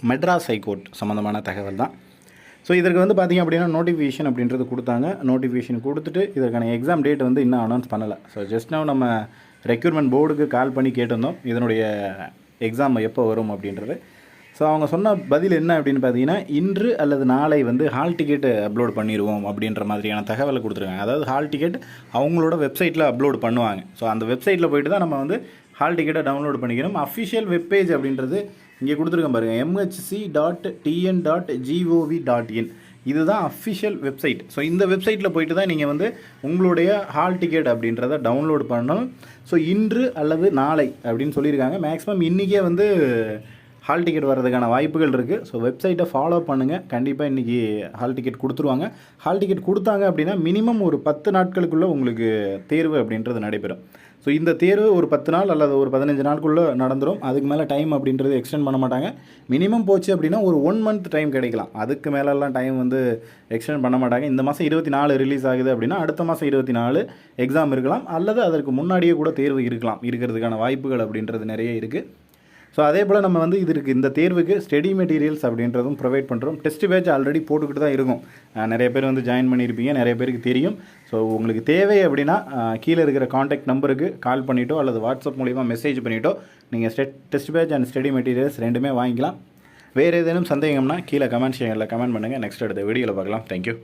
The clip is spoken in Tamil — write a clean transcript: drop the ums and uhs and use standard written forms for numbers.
மெட்ராஸ் ஹைகோர்ட் சம்மந்தமான தகவல் தான். ஸோ இதற்கு வந்து பார்த்திங்க அப்படின்னா நோட்டிஃபிகேஷன் அப்படின்றது கொடுத்தாங்க. நோட்டிஃபிகேஷன் கொடுத்துட்டு இதற்கான எக்ஸாம் டேட் வந்து இன்னும் அனௌன்ஸ் பண்ணலை. ஸோ ஜஸ்ட் நவ் நம்ம ரெக்ரூட்மெண்ட் போர்டுக்கு கால் பண்ணி கேட்டிருந்தோம் இதனுடைய எக்ஸாம் எப்போ வரும் அப்படின்றது. ஸோ அவங்க சொன்ன பதில் என்ன அப்படின்னு பார்த்தீங்கன்னா, இன்று அல்லது நாளை வந்து ஹால் டிக்கெட்டு அப்லோட் பண்ணிடுவோம் அப்படின்ற மாதிரியான தகவலை கொடுத்துருக்காங்க. அதாவது ஹால் டிக்கெட் அவங்களோட வெப்சைட்டில் அப்லோட் பண்ணுவாங்க. ஸோ அந்த வெப்சைட்டில் போய்ட்டு தான் நம்ம வந்து ஹால் டிக்கெட்டை டவுன்லோட் பண்ணிக்கணும். அஃபிஷியல் வெப்பேஜ் அப்படின்றது இங்கே கொடுத்துருக்கேன் பாருங்கள், mhc.tn.gov.in. இதுதான் அஃபிஷியல் வெப்சைட். ஸோ இந்த வெப்சைட்டில் போய்ட்டு தான் நீங்கள் வந்து உங்களுடைய ஹால் டிக்கெட் அப்படின்றத டவுன்லோட் பண்ணணும். ஸோ இன்று அல்லது நாளை அப்படின்னு சொல்லியிருக்காங்க. மேக்ஸிமம் இன்றைக்கே வந்து ஹால் டிக்கெட் வர்றதுக்கான வாய்ப்புகள் இருக்குது. ஸோ வெப்சைட்டை ஃபாலோ பண்ணுங்கள். கண்டிப்பாக இன்றைக்கி ஹால் டிக்கெட் கொடுத்துருவாங்க. ஹால் டிக்கெட் கொடுத்தாங்க அப்படின்னா மினிமம் ஒரு 10 நாட்களுக்குள்ளே உங்களுக்கு தேர்வு அப்படின்றது நடைபெறும். ஸோ இந்த தேர்வு ஒரு 10 நாள் அல்லது ஒரு 15 நாளுக்குள்ளே நடந்துடும். அதுக்கு மேலே டைம் அப்படின்றது எக்ஸ்டெண்ட் பண்ண மாட்டாங்க. மினிமம் போச்சு அப்படின்னா ஒரு 1 மந்த் டைம் கிடைக்கலாம். அதுக்கு மேலெல்லாம் டைம் வந்து எக்ஸ்டெண்ட் பண்ண மாட்டாங்க. இந்த மாதம் 24 ரிலீஸ் ஆகுது அப்படின்னா அடுத்த மாதம் 24 எக்ஸாம் இருக்கலாம், அல்லது அதற்கு முன்னாடியே கூட தேர்வு இருக்கிறதுக்கான வாய்ப்புகள் அப்படின்றது நிறைய இருக்குது. ஸோ அதே போல் நம்ம வந்து இந்த தேர்வுக்கு ஸ்டடி மெட்டீரியல்ஸ் அப்படின்றதும் ப்ரொவைட் பண்ணுறோம். டெஸ்ட் பேட்ச் ஆல்ரெடி போட்டுக்கிட்டு தான் இருக்கும். நிறைய பேர் வந்து ஜாயின் பண்ணியிருப்பீங்க, நிறைய பேருக்கு தெரியும். ஸோ உங்களுக்கு தேவை அப்படின்னா கீழே இருக்கிற காண்டாக்ட் நம்பருக்கு கால் பண்ணிவிட்டோ அல்லது வாட்ஸ்அப் மூலிமா மெசேஜ் பண்ணிவிட்டோ நீங்கள் test batch and study materials ரெண்டுமே வாங்கிக்கலாம். வேறு ஏதேனும் சந்தேகம்னா கீழே கமெண்ட் செக்ஷனில் கமெண்ட் பண்ணுங்கள். நெக்ஸ்ட் அடுத்த வீடியோவில் பார்க்கலாம். தேங்க்யூ.